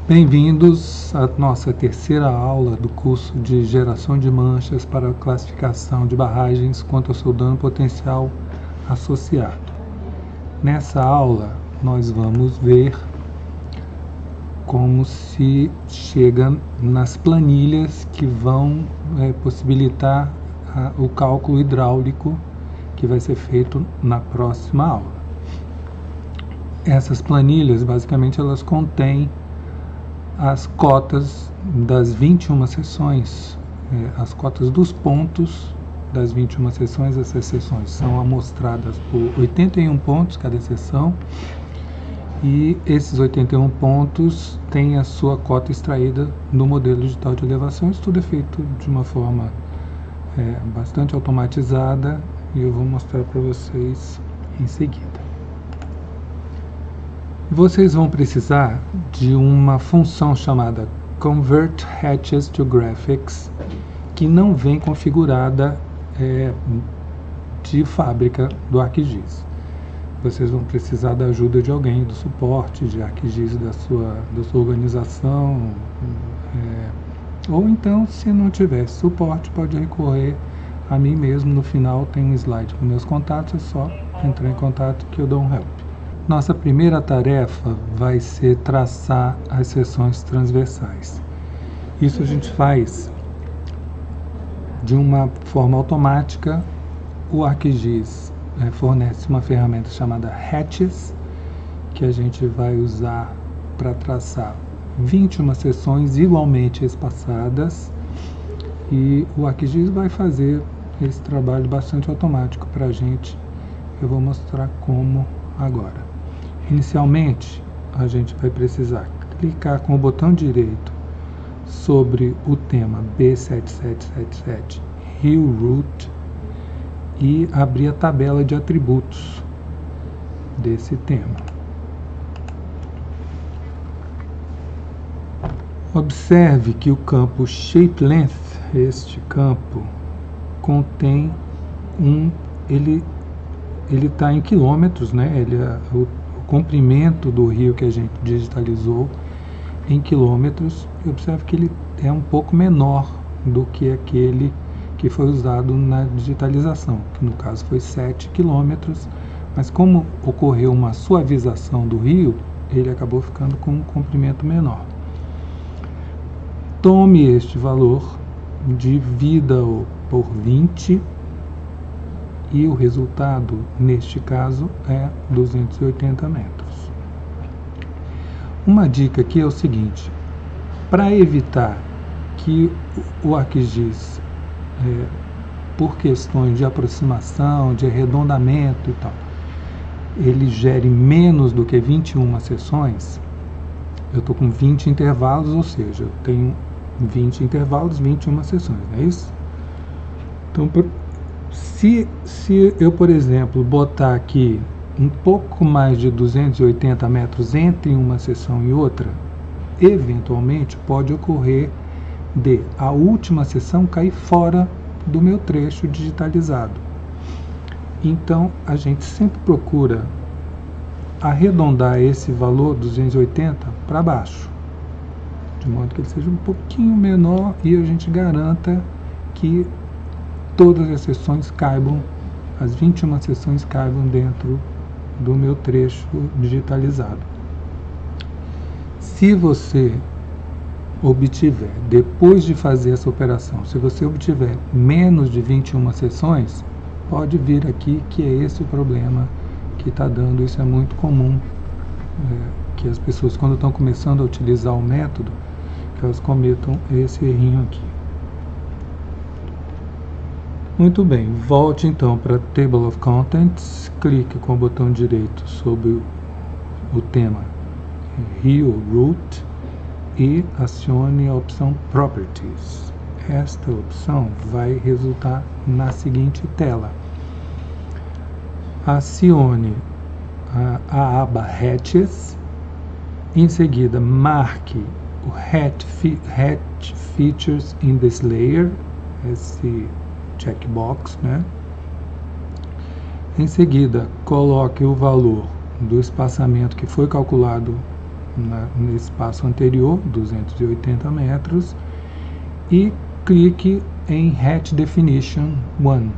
Bem-vindos à nossa terceira aula do curso de Geração de Manchas para classificação de barragens quanto ao seu dano potencial associado. Nessa aula, nós vamos ver como se chega nas planilhas que vão possibilitar o cálculo hidráulico que vai ser feito na próxima aula. Essas planilhas, basicamente, elas contêm as cotas das 21 sessões, as cotas dos pontos das 21 sessões. Essas sessões são amostradas por 81 pontos cada sessão, e esses 81 pontos têm a sua cota extraída no modelo digital de elevação. Isso tudo é feito de uma forma bastante automatizada, e eu vou mostrar para vocês em seguida. Vocês vão precisar de uma função chamada Convert Hatches to Graphics, que não vem configurada de fábrica do ArcGIS. Vocês vão precisar da ajuda de alguém, do suporte de ArcGIS da sua organização, ou então, se não tiver suporte, pode recorrer a mim mesmo. No final tem um slide com meus contatos, é só entrar em contato que eu dou um help. Nossa primeira tarefa vai ser traçar as seções transversais. Isso a gente faz de uma forma automática. O ArcGIS fornece uma ferramenta chamada Hatches, que a gente vai usar para traçar 21 seções igualmente espaçadas, e o ArcGIS vai fazer esse trabalho bastante automático para a gente. Eu vou mostrar como agora. Inicialmente, a gente vai precisar clicar com o botão direito sobre o tema B7777 Hill Route e abrir a tabela de atributos desse tema. Observe que o campo Shape Length, este campo, contém ele está em quilômetros, né? Ele é o comprimento do rio que a gente digitalizou em quilômetros. E observe que ele é um pouco menor do que aquele que foi usado na digitalização, que no caso foi 7 quilômetros, mas como ocorreu uma suavização do rio, ele acabou ficando com um comprimento menor. Tome este valor, divida-o por 20, e o resultado, neste caso, é 280 metros. Uma dica aqui é o seguinte: para evitar que o ArcGIS, por questões de aproximação, de arredondamento e tal, ele gere menos do que 21 sessões, eu estou com 20 intervalos, ou seja, eu tenho 20 intervalos, 21 sessões, não é isso? Então, se eu, por exemplo, botar aqui um pouco mais de 280 metros entre uma sessão e outra, eventualmente pode ocorrer de a última sessão cair fora do meu trecho digitalizado. Então, a gente sempre procura arredondar esse valor 280 para baixo, de modo que ele seja um pouquinho menor e a gente garanta que todas as sessões caibam, as 21 sessões caibam dentro do meu trecho digitalizado. Se você obtiver, depois de fazer essa operação, se você obtiver menos de 21 sessões, pode vir aqui que é esse o problema que está dando. Isso é muito comum, que as pessoas, quando estão começando a utilizar o método, que elas cometam esse errinho aqui. Muito bem, volte então para a Table of Contents, clique com o botão direito sobre o tema Hill Route e acione a opção Properties. Esta opção vai resultar na seguinte tela. Acione a aba Hatches, em seguida marque o Hatch Features in this Layer, esse checkbox, né? Em seguida, coloque o valor do espaçamento que foi calculado nesse passo anterior, 280 metros, e clique em Hatch Definition 1.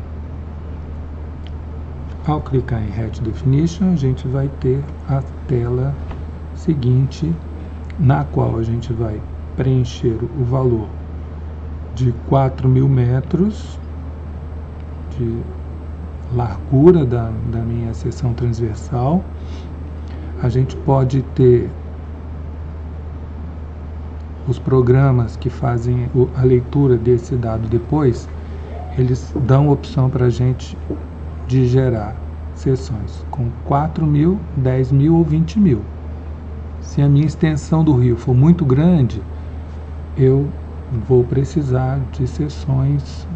Ao clicar em Hatch Definition, a gente vai ter a tela seguinte, na qual a gente vai preencher o valor de 4.000 metros de largura da minha seção transversal. A gente pode ter os programas que fazem a leitura desse dado depois, eles dão opção para a gente de gerar seções com 4.000, 10.000 ou 20.000. Se a minha extensão do rio for muito grande, eu vou precisar de seções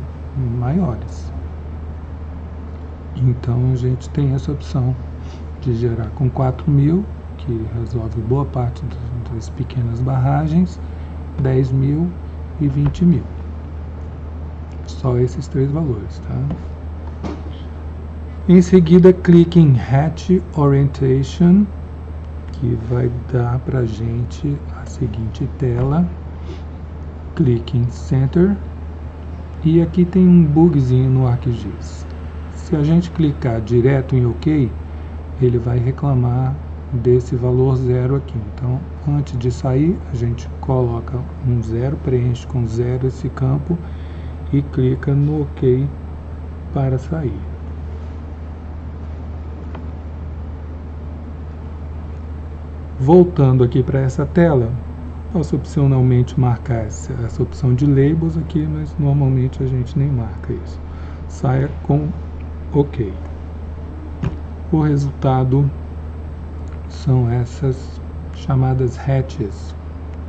maiores. Então a gente tem essa opção de gerar com 4.000, que resolve boa parte das pequenas barragens, 10.000 e 20.000. Só esses três valores, tá? Em seguida, clique em Hatch Orientation, que vai dar para a gente a seguinte tela. Clique em Center e aqui tem um bugzinho no ArcGIS. Se a gente clicar direto em OK, ele vai reclamar desse valor 0 aqui. Então, antes de sair, a gente coloca um 0, preenche com 0 esse campo e clica no OK para sair. Voltando aqui para essa tela, posso opcionalmente marcar essa opção de labels aqui, mas normalmente a gente nem marca isso. Saia com OK. O resultado são essas chamadas hatches,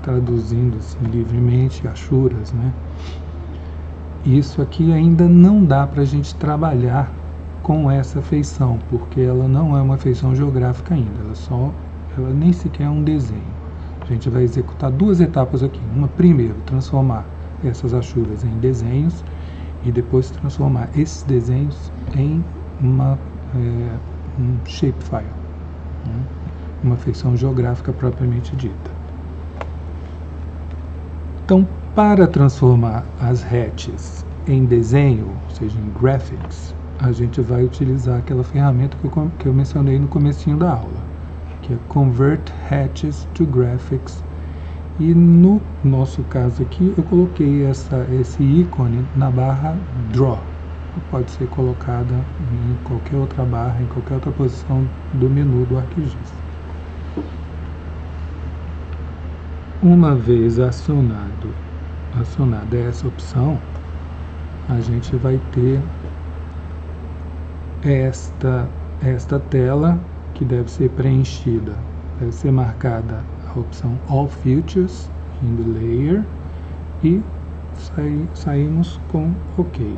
traduzindo assim, livremente, achuras, né? Isso aqui ainda não dá para a gente trabalhar com essa feição, porque ela não é uma feição geográfica ainda, ela nem sequer é um desenho. A gente vai executar duas etapas aqui. Uma, primeiro, transformar essas achuras em desenhos e depois transformar esses desenhos em um shapefile, né? Uma feição geográfica propriamente dita. Então, para transformar as hatches em desenho, ou seja, em graphics, a gente vai utilizar aquela ferramenta que eu mencionei no comecinho da aula, que é Convert Hatches to Graphics. E no nosso caso aqui, eu coloquei esse ícone na barra Draw. Pode ser colocada em qualquer outra barra, em qualquer outra posição do menu do ArcGIS. Uma vez acionada essa opção, a gente vai ter esta tela que deve ser preenchida, deve ser marcada a opção All Features in the Layer e saímos com OK.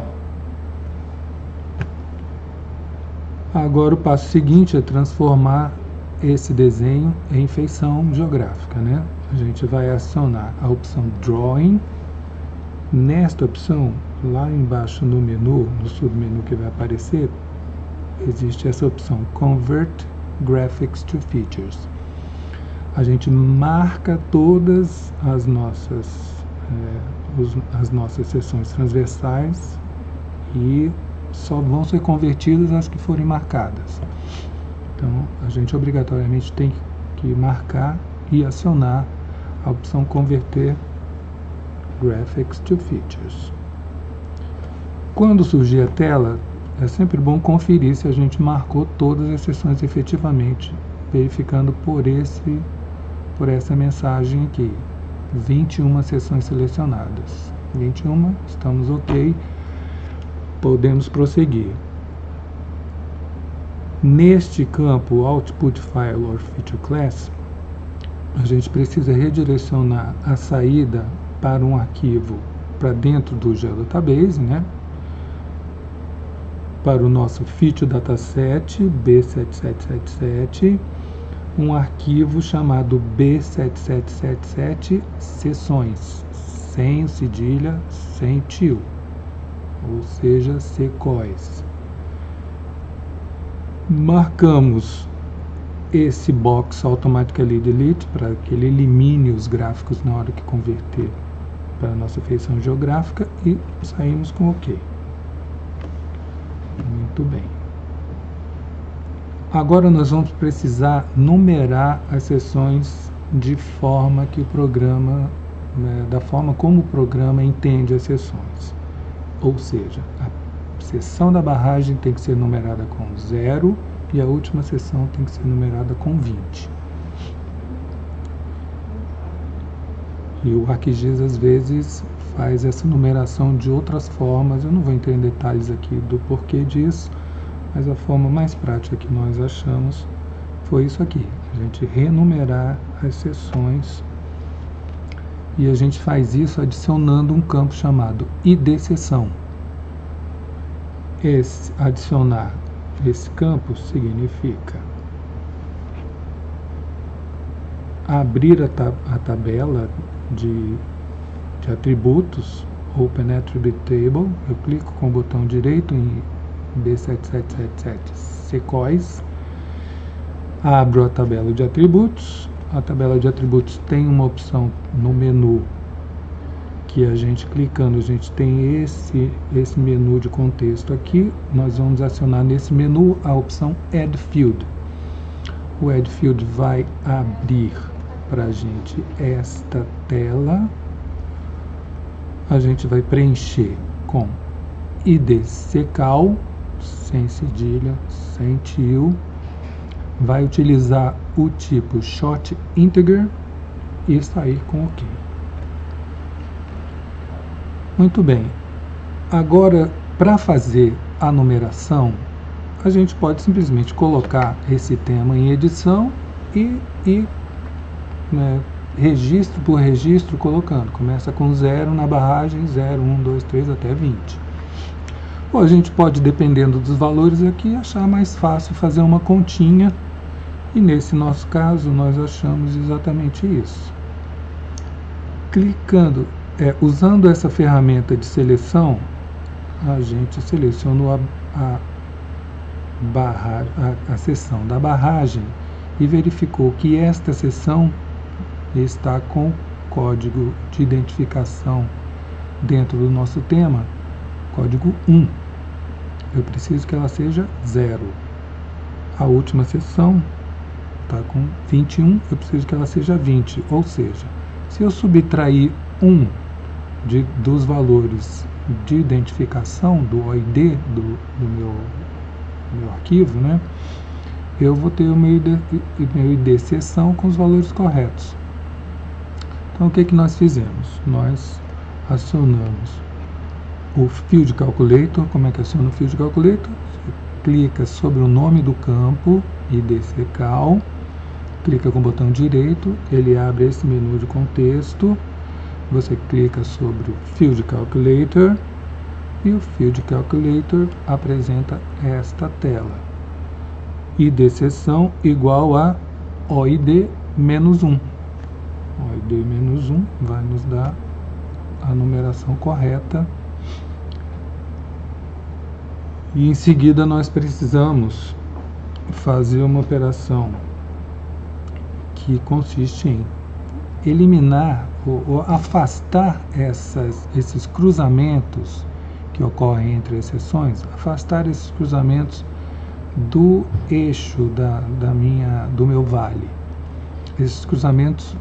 Agora o passo seguinte é transformar esse desenho em feição geográfica, né? A gente vai acionar a opção Drawing. Nesta opção, lá embaixo no menu, no submenu que vai aparecer, existe essa opção Convert Graphics to Features. A gente marca todas as nossas seções transversais e só vão ser convertidas as que forem marcadas. Então, a gente obrigatoriamente tem que marcar e acionar a opção Converter Graphics to Features. Quando surgir a tela, é sempre bom conferir se a gente marcou todas as seções efetivamente, verificando por essa mensagem aqui, 21 seções selecionadas. 21, estamos OK, podemos prosseguir. Neste campo Output File or Feature Class, a gente precisa redirecionar a saída para um arquivo para dentro do Geodatabase, né? Para o nosso Feature Dataset B7777, um arquivo chamado B7777 Seções, sem cedilha, sem tio, ou seja, sequoias. Marcamos esse box automatically delete para que ele elimine os gráficos na hora que converter para a nossa feição geográfica e saímos com OK. Muito bem. Agora nós vamos precisar numerar as seções de forma que o programa, da forma como o programa entende as seções. Ou seja, a seção da barragem tem que ser numerada com 0 e a última seção tem que ser numerada com 20. E o ArcGIS às vezes faz essa numeração de outras formas. Eu não vou entrar em detalhes aqui do porquê disso, mas a forma mais prática que nós achamos foi isso aqui: a gente renumerar as seções, e a gente faz isso adicionando um campo chamado ID seção. Adicionar esse campo significa abrir a tabela de atributos, Open Attribute Table. Eu clico com o botão direito em B7777 sequoias, abro a tabela de atributos. A tabela de atributos tem uma opção no menu que a gente clicando, a gente tem esse menu de contexto aqui. Nós vamos acionar nesse menu a opção Add Field. O Add Field vai abrir para a gente esta tela. A gente vai preencher com ID secal, sem cedilha, sem tio. Vai utilizar o tipo Short Integer e sair com OK. Muito bem. Agora, para fazer a numeração, a gente pode simplesmente colocar esse tema em edição e registro por registro colocando. Começa com 0 na barragem, 0, 1, 2, 3 até 20. Ou a gente pode, dependendo dos valores aqui, achar mais fácil fazer uma continha. E nesse nosso caso, nós achamos exatamente isso. Clicando, usando essa ferramenta de seleção, a gente selecionou a seção da barragem e verificou que esta seção está com código de identificação dentro do nosso tema, código 1. Eu preciso que ela seja 0. A última seção está com 21, eu preciso que ela seja 20. Ou seja, se eu subtrair 1 dos valores de identificação do OID do meu arquivo, né, eu vou ter o meu ID seção com os valores corretos. Então, o que nós fizemos? Nós acionamos o Field Calculator. Como é que aciona o Field Calculator? Você clica sobre o nome do campo, ID secal, clica com o botão direito, ele abre esse menu de contexto, você clica sobre o Field Calculator e o Field Calculator apresenta esta tela. ID seção igual a OID-1. OID-1 vai nos dar a numeração correta. E em seguida nós precisamos fazer uma operação que consiste em eliminar ou afastar esses cruzamentos que ocorrem entre as seções, afastar esses cruzamentos do eixo do meu vale. Esses cruzamentos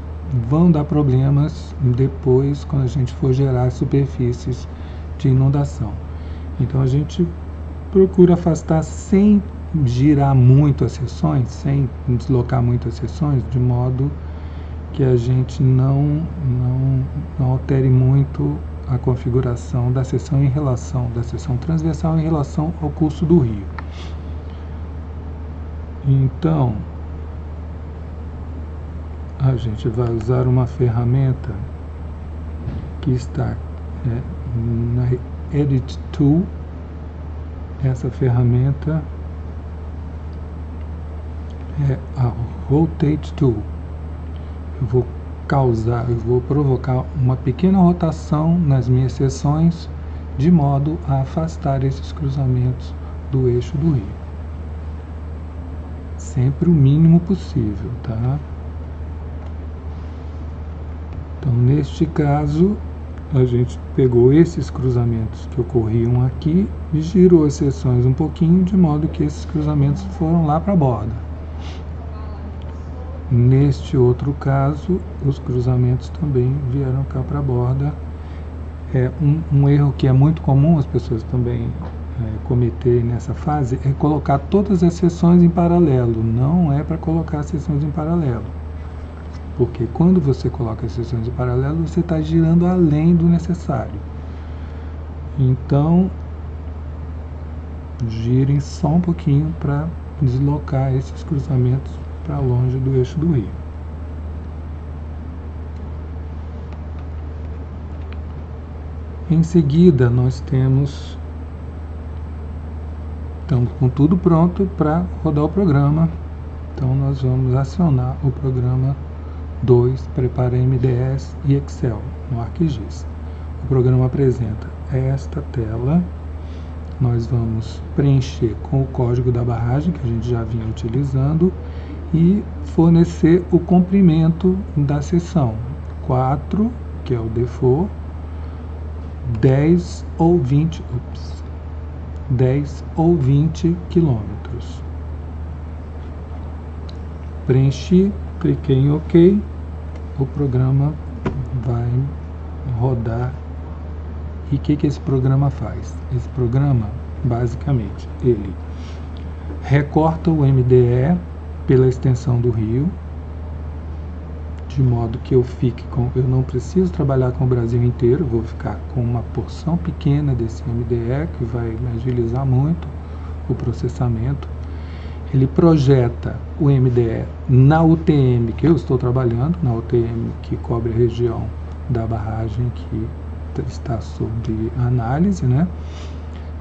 vão dar problemas depois quando a gente for gerar superfícies de inundação. Então a gente procura afastar sem girar muito as seções, sem deslocar muito as seções, de modo que a gente não altere muito a configuração da seção da seção transversal em relação ao curso do rio. Então, a gente vai usar uma ferramenta que está na Edit Tool. Essa ferramenta é a Rotate Tool. Eu vou provocar uma pequena rotação nas minhas seções, de modo a afastar esses cruzamentos do eixo do rio. sempre o mínimo possível, tá? Então, neste caso, a gente pegou esses cruzamentos que ocorriam aqui e girou as seções um pouquinho, de modo que esses cruzamentos foram lá para a borda. Neste outro caso, os cruzamentos também vieram cá para a borda. Um erro que é muito comum as pessoas também cometerem nessa fase é colocar todas as seções em paralelo. Não é para colocar as seções em paralelo, porque quando você coloca as seções em paralelo, você está girando além do necessário. Então, girem só um pouquinho para deslocar esses cruzamentos para longe do eixo do rio. Em seguida, nós estamos com tudo pronto para rodar o programa. Então, nós vamos acionar o programa 2, Prepara MDS e Excel no ArcGIS. O programa apresenta esta tela. Nós vamos preencher com o código da barragem que a gente já vinha utilizando e fornecer o comprimento da seção 4, que é o default, 10 ou 20 quilômetros. Preenchi, cliquei em OK, o programa vai rodar. E o que esse programa faz? Esse programa, basicamente, ele recorta o MDE pela extensão do rio, de modo que eu não preciso trabalhar com o Brasil inteiro, vou ficar com uma porção pequena desse MDE, que vai me agilizar muito o processamento. Ele projeta o MDE na UTM que eu estou trabalhando, na UTM que cobre a região da barragem que está sob análise, né?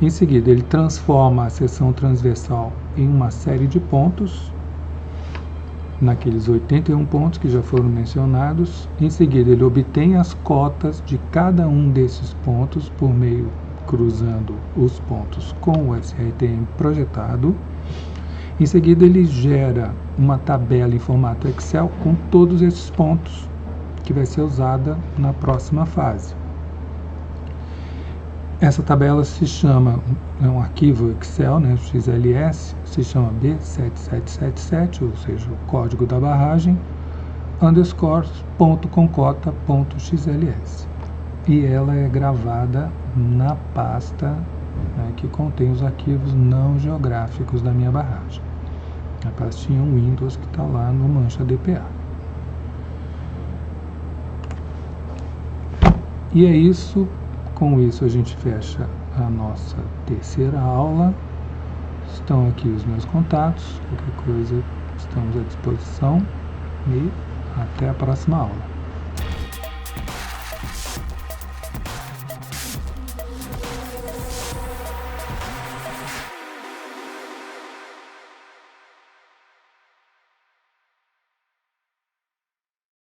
Em seguida, ele transforma a seção transversal em uma série de pontos, naqueles 81 pontos que já foram mencionados. Em seguida, ele obtém as cotas de cada um desses pontos cruzando os pontos com o SRTM projetado. Em seguida, ele gera uma tabela em formato Excel com todos esses pontos, que vai ser usada na próxima fase. Essa tabela se chama, é um arquivo Excel, né, XLS, se chama B7777, ou seja, o código da barragem, _.concota.xls. E ela é gravada na pasta, né, que contém os arquivos não geográficos da minha barragem. A pastinha Windows que está lá no Mancha DPA. E é isso. Com isso a gente fecha a nossa terceira aula. Estão aqui os meus contatos, qualquer coisa estamos à disposição e até a próxima aula.